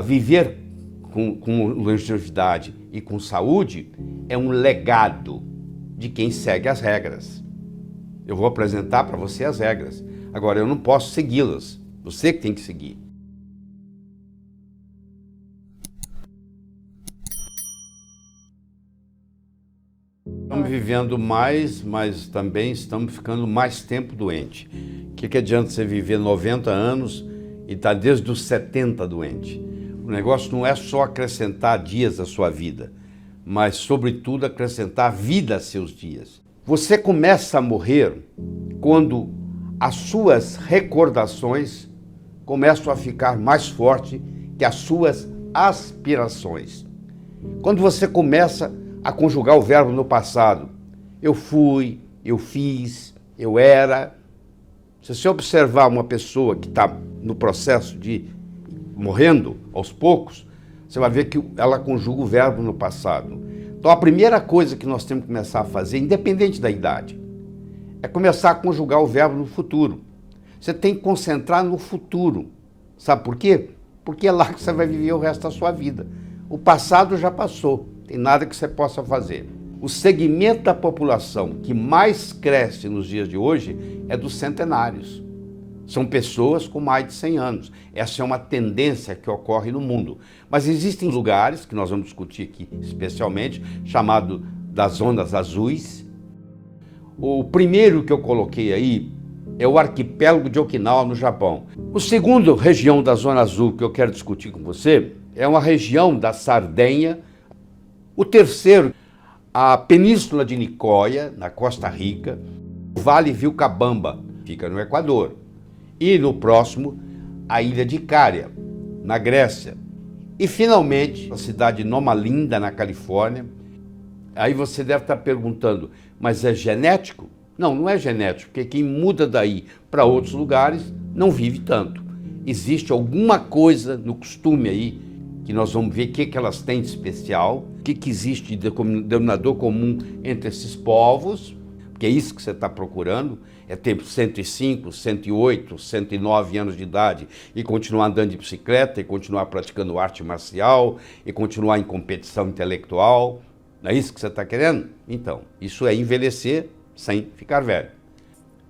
Viver com longevidade e com saúde é um legado de quem segue as regras. Eu vou apresentar para você as regras. Agora, eu não posso segui-las. Você que tem que seguir. Estamos vivendo mais, mas também estamos ficando mais tempo doente. O que adianta você viver 90 anos e estar desde os 70 doente? O negócio não é só acrescentar dias à sua vida, mas, sobretudo, acrescentar vida a seus dias. Você começa a morrer quando as suas recordações começam a ficar mais fortes que as suas aspirações. Quando você começa a conjugar o verbo no passado, eu fui, eu fiz, eu era. Se você observar uma pessoa que está no processo de morrendo aos poucos, você vai ver que ela conjuga o verbo no passado. Então a primeira coisa que nós temos que começar a fazer, independente da idade, é começar a conjugar o verbo no futuro. Você tem que concentrar no futuro. Sabe por quê? Porque é lá que você vai viver o resto da sua vida. O passado já passou, tem nada que você possa fazer. O segmento da população que mais cresce nos dias de hoje é dos centenários. São pessoas com mais de 100 anos. Essa é uma tendência que ocorre no mundo. Mas existem lugares, que nós vamos discutir aqui especialmente, chamado das zonas azuis. O primeiro que eu coloquei aí é o arquipélago de Okinawa, no Japão. O segundo região da zona azul que eu quero discutir com você é uma região da Sardenha. O terceiro, a Península de Nicoya, na Costa Rica. O Vale Vilcabamba, fica no Equador. E no próximo, a ilha de Icária, na Grécia. E finalmente, a cidade de Loma Linda, na Califórnia. Aí você deve estar perguntando, mas é genético? Não, não é genético, porque quem muda daí para outros lugares não vive tanto. Existe alguma coisa no costume aí, que nós vamos ver o que elas têm de especial, o que existe de denominador comum entre esses povos, porque é isso que você está procurando, é ter 105, 108, 109 anos de idade e continuar andando de bicicleta, e continuar praticando arte marcial, e continuar em competição intelectual. Não é isso que você está querendo? Então, isso é envelhecer sem ficar velho.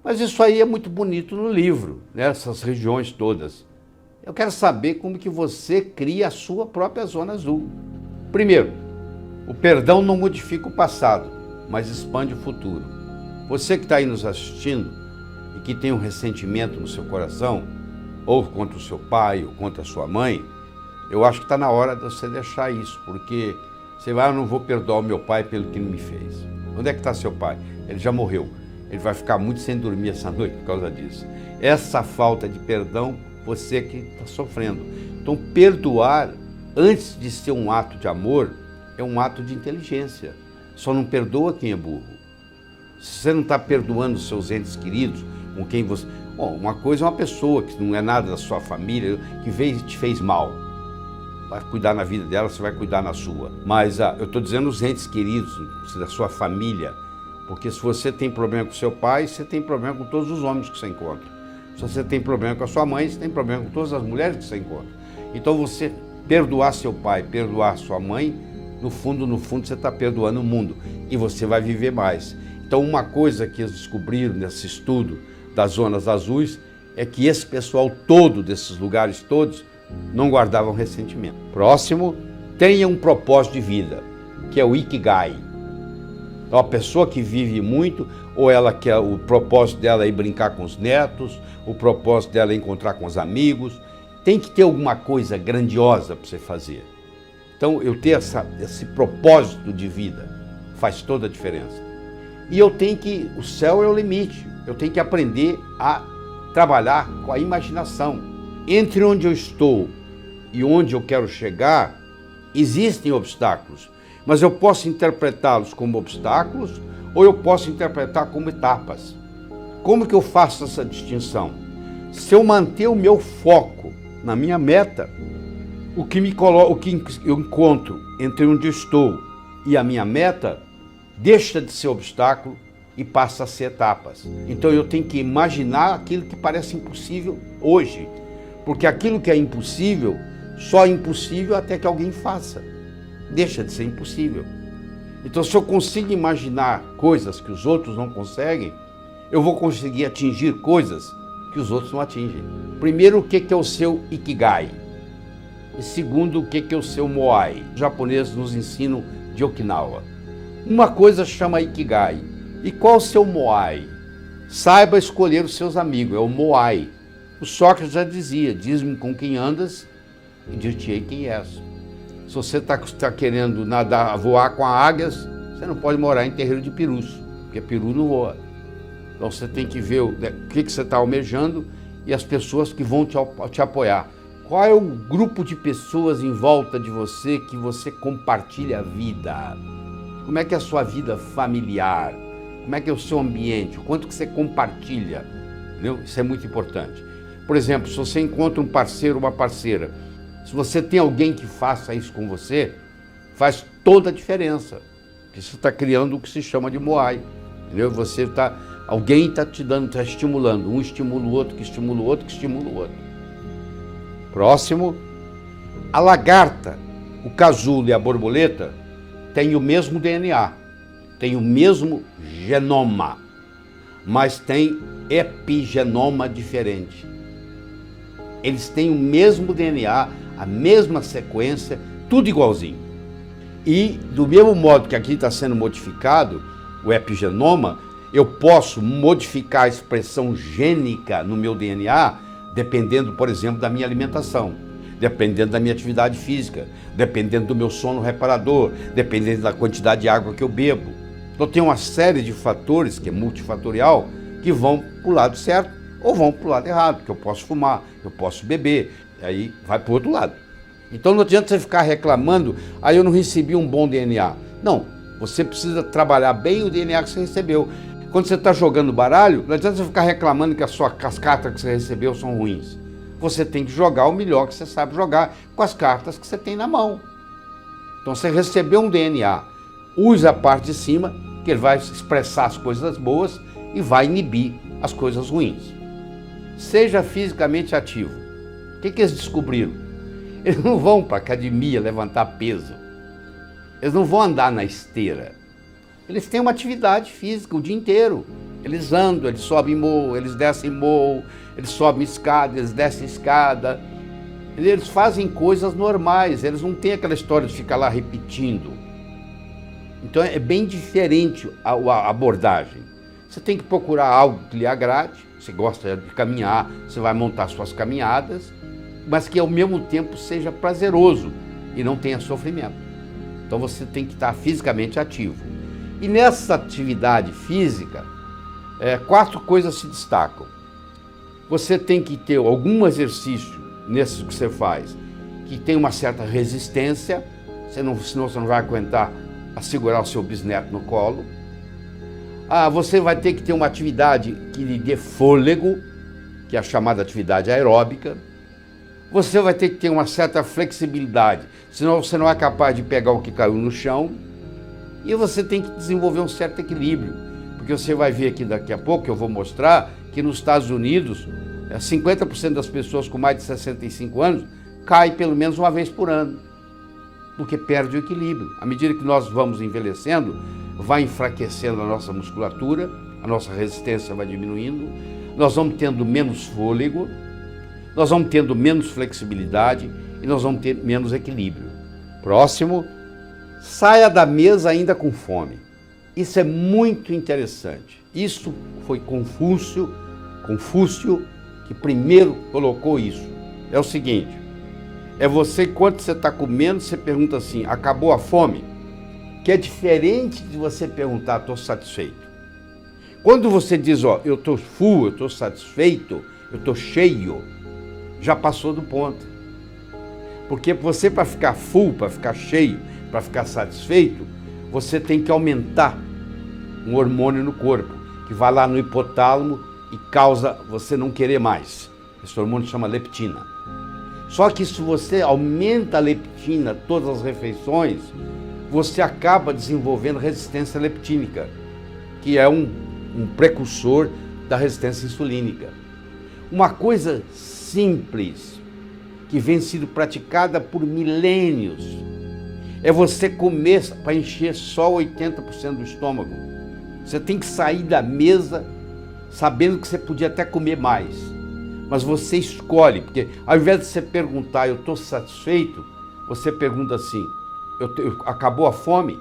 Mas isso aí é muito bonito no livro, né? Essas regiões todas. Eu quero saber como que você cria a sua própria zona azul. Primeiro, o perdão não modifica o passado, mas expande o futuro. Você que está aí nos assistindo e que tem um ressentimento no seu coração, ou contra o seu pai, ou contra a sua mãe, eu acho que está na hora de você deixar isso, porque você vai, eu não vou perdoar o meu pai pelo que ele me fez. Onde é que está seu pai? Ele já morreu. Ele vai ficar muito sem dormir essa noite por causa disso. Essa falta de perdão, você que está sofrendo. Então, perdoar, antes de ser um ato de amor, é um ato de inteligência. Só não perdoa quem é burro. Se você não está perdoando os seus entes queridos, com quem você... Bom, uma coisa é uma pessoa que não é nada da sua família, que te fez mal. Vai cuidar na vida dela, você vai cuidar na sua. Mas eu estou dizendo os entes queridos da sua família, porque se você tem problema com seu pai, você tem problema com todos os homens que você encontra. Se você tem problema com a sua mãe, você tem problema com todas as mulheres que você encontra. Então você perdoar seu pai, perdoar sua mãe, no fundo você está perdoando o mundo e você vai viver mais. Então uma coisa que eles descobriram nesse estudo das zonas azuis é que esse pessoal todo, desses lugares todos, não guardavam ressentimento. Próximo, tenha um propósito de vida, que é o Ikigai. Então, a pessoa que vive muito, ou ela quer, o propósito dela é ir brincar com os netos, o propósito dela é encontrar com os amigos, tem que ter alguma coisa grandiosa para você fazer. Então, eu ter esse propósito de vida faz toda a diferença. E eu tenho que, o céu é o limite, eu tenho que aprender a trabalhar com a imaginação. Entre onde eu estou e onde eu quero chegar, existem obstáculos, mas eu posso interpretá-los como obstáculos ou eu posso interpretar como etapas. Como que eu faço essa distinção? Se eu manter o meu foco na minha meta, o que eu encontro entre onde eu estou e a minha meta deixa de ser obstáculo e passa a ser etapas. Então eu tenho que imaginar aquilo que parece impossível hoje, porque aquilo que é impossível Só impossível até que alguém faça. Deixa de ser impossível. Então, se eu consigo imaginar coisas que os outros não conseguem, eu vou conseguir atingir coisas que os outros não atingem. Primeiro, o que é o seu Ikigai? E segundo, o que é o seu Moai? Os japoneses nos ensinam de Okinawa. Uma coisa chama Ikigai. E qual o seu Moai? Saiba escolher os seus amigos, é o Moai. O Sócrates já dizia, diz-me com quem andas e dir-te-ei quem és. Se você está querendo nadar, voar com águias, você não pode morar em terreiro de perus, porque peru não voa. Então você tem que ver o que você está almejando e as pessoas que vão te apoiar. Qual é o grupo de pessoas em volta de você que você compartilha a vida? Como é que é a sua vida familiar? Como é que é o seu ambiente? O quanto que você compartilha? Entendeu? Isso é muito importante. Por exemplo, se você encontra um parceiro ou uma parceira, se você tem alguém que faça isso com você, faz toda a diferença. Porque você está criando o que se chama de Moai. Entendeu? Alguém está te dando, está estimulando. Um estimula o outro, que estimula o outro, que estimula o outro. Próximo. A lagarta, o casulo e a borboleta têm o mesmo DNA, têm o mesmo genoma, mas têm epigenoma diferente. Eles têm o mesmo DNA, a mesma sequência, tudo igualzinho. E do mesmo modo que aqui está sendo modificado o epigenoma, eu posso modificar a expressão gênica no meu DNA, dependendo, por exemplo, da minha alimentação, dependendo da minha atividade física, dependendo do meu sono reparador, dependendo da quantidade de água que eu bebo. Então tem uma série de fatores, que é multifatorial, que vão para o lado certo ou vão para o lado errado, porque eu posso fumar, eu posso beber, e aí vai para o outro lado. Então não adianta você ficar reclamando, eu não recebi um bom DNA. Não, você precisa trabalhar bem o DNA que você recebeu. Quando você está jogando baralho, não adianta você ficar reclamando que as cartas que você recebeu são ruins. Você tem que jogar o melhor que você sabe jogar com as cartas que você tem na mão. Então você recebeu um DNA, use a parte de cima, que ele vai expressar as coisas boas e vai inibir as coisas ruins. Seja fisicamente ativo. O que eles descobriram? Eles não vão para a academia levantar peso. Eles não vão andar na esteira. Eles têm uma atividade física o dia inteiro. Eles andam, eles sobem morro, eles descem morro, eles sobem escada, eles descem escada. Eles fazem coisas normais, eles não têm aquela história de ficar lá repetindo. Então é bem diferente a abordagem. Você tem que procurar algo que lhe agrade. Você gosta de caminhar, você vai montar suas caminhadas, mas que ao mesmo tempo seja prazeroso e não tenha sofrimento. Então você tem que estar fisicamente ativo. E nessa atividade física, 4 coisas se destacam. Você tem que ter algum exercício nesses que você faz, que tem uma certa resistência, senão você não vai aguentar a segurar o seu bisneto no colo. Você vai ter que ter uma atividade que lhe dê fôlego, que é a chamada atividade aeróbica. Você vai ter que ter uma certa flexibilidade, senão você não é capaz de pegar o que caiu no chão. E você tem que desenvolver um certo equilíbrio, porque você vai ver aqui daqui a pouco, eu vou mostrar, que nos Estados Unidos, 50% das pessoas com mais de 65 anos caem pelo menos uma vez por ano, porque perde o equilíbrio. À medida que nós vamos envelhecendo, vai enfraquecendo a nossa musculatura, a nossa resistência vai diminuindo, nós vamos tendo menos fôlego, nós vamos tendo menos flexibilidade e nós vamos ter menos equilíbrio. Próximo, saia da mesa ainda com fome. Isso é muito interessante. Isso foi Confúcio que primeiro colocou isso. É o seguinte, você, enquanto você está comendo, você pergunta assim, acabou a fome? Que é diferente de você perguntar, estou satisfeito. Quando você diz, eu estou full, eu estou satisfeito, eu estou cheio, já passou do ponto. Porque você, para ficar full, para ficar cheio, para ficar satisfeito, você tem que aumentar um hormônio no corpo, que vai lá no hipotálamo e causa você não querer mais. Esse hormônio chama leptina. Só que se você aumenta a leptina todas as refeições, você acaba desenvolvendo resistência leptínica, que é um precursor da resistência insulínica. Uma coisa simples. que vem sendo praticada por milênios. É você comer para encher só 80% do estômago. Você tem que sair da mesa sabendo que você podia até comer mais. Mas você escolhe, porque ao invés de você perguntar, eu estou satisfeito, você pergunta assim, acabou a fome?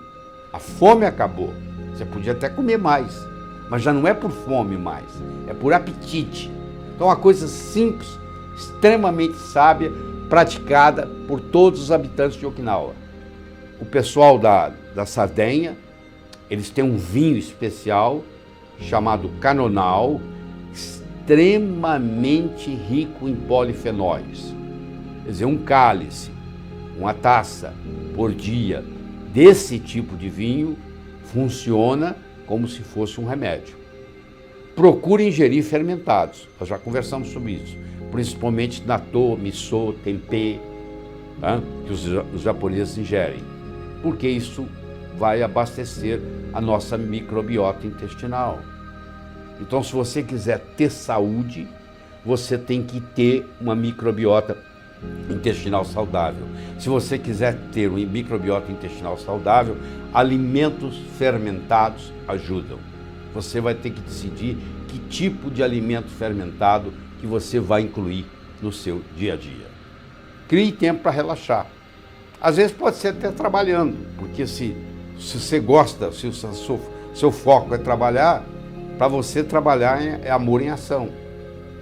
A fome acabou. Você podia até comer mais, mas já não é por fome mais, é por apetite. Então, uma coisa simples, extremamente sábia, praticada por todos os habitantes de Okinawa. O pessoal da Sardenha, eles têm um vinho especial chamado Canonal, extremamente rico em polifenóis. Quer dizer, um cálice, uma taça por dia desse tipo de vinho funciona como se fosse um remédio. Procure ingerir fermentados, nós já conversamos sobre isso, principalmente natto, miso, tempê, tá? Que os japoneses ingerem, porque isso vai abastecer a nossa microbiota intestinal. Então, se você quiser ter saúde, você tem que ter uma microbiota intestinal saudável. Se você quiser ter uma microbiota intestinal saudável, alimentos fermentados ajudam. Você vai ter que decidir que tipo de alimento fermentado que você vai incluir no seu dia a dia. Crie tempo para relaxar. Às vezes pode ser até trabalhando, porque se você gosta, se o seu foco é trabalhar, para você trabalhar é amor em ação.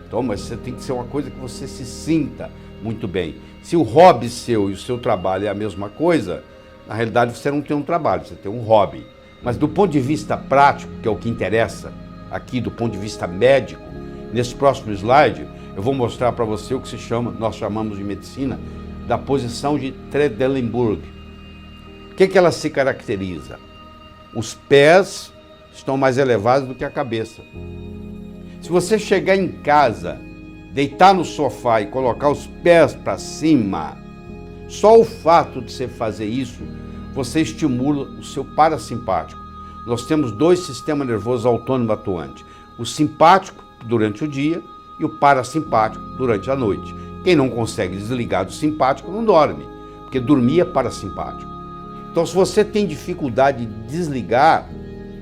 Então, mas você tem que ser uma coisa que você se sinta muito bem. Se o hobby seu e o seu trabalho é a mesma coisa, na realidade você não tem um trabalho, você tem um hobby. Mas do ponto de vista prático, que é o que interessa aqui, do ponto de vista médico, nesse próximo slide, eu vou mostrar para você o que nós chamamos de medicina, da posição de Trendelenburg. O que ela se caracteriza? Os pés estão mais elevados do que a cabeça. Se você chegar em casa, deitar no sofá e colocar os pés para cima, só o fato de você fazer isso, você estimula o seu parasimpático. Nós temos dois sistemas nervosos autônomos atuantes. O simpático durante o dia e o parasimpático durante a noite. Quem não consegue desligar do simpático não dorme, porque dormir é parasimpático. Então, se você tem dificuldade de desligar,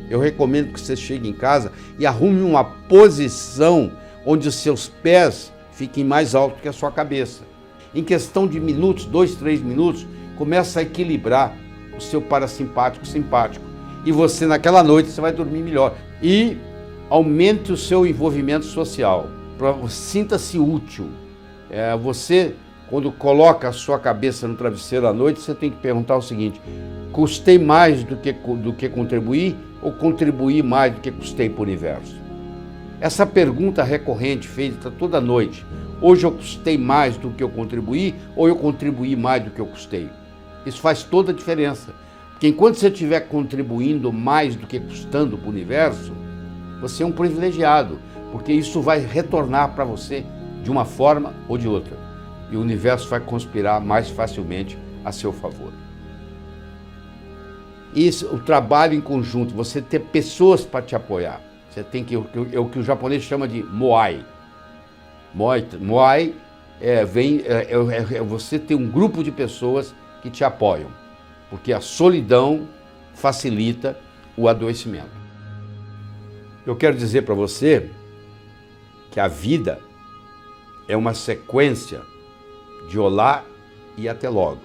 eu recomendo que você chegue em casa e arrume uma posição onde os seus pés fiquem mais altos que a sua cabeça. Em questão de minutos, 2, 3 minutos, começa a equilibrar o seu parasimpático e simpático. E você, naquela noite, você vai dormir melhor. E aumente o seu envolvimento social. Sinta-se útil. Você, quando coloca a sua cabeça no travesseiro à noite, você tem que perguntar o seguinte: custei mais do que contribuir ou contribuir mais do que custei para o universo? Essa pergunta recorrente, feita toda noite: hoje eu custei mais do que eu contribuí ou eu contribuí mais do que eu custei? Isso faz toda a diferença. Porque enquanto você estiver contribuindo mais do que custando para o universo, você é um privilegiado, porque isso vai retornar para você de uma forma ou de outra. E o universo vai conspirar mais facilmente a seu favor. Isso, o trabalho em conjunto, você ter pessoas para te apoiar. Você tem que, é o que o japonês chama de moai. Moai é você ter um grupo de pessoas que te apoiam, porque a solidão facilita o adoecimento. Eu quero dizer para você que a vida é uma sequência de olá e até logo.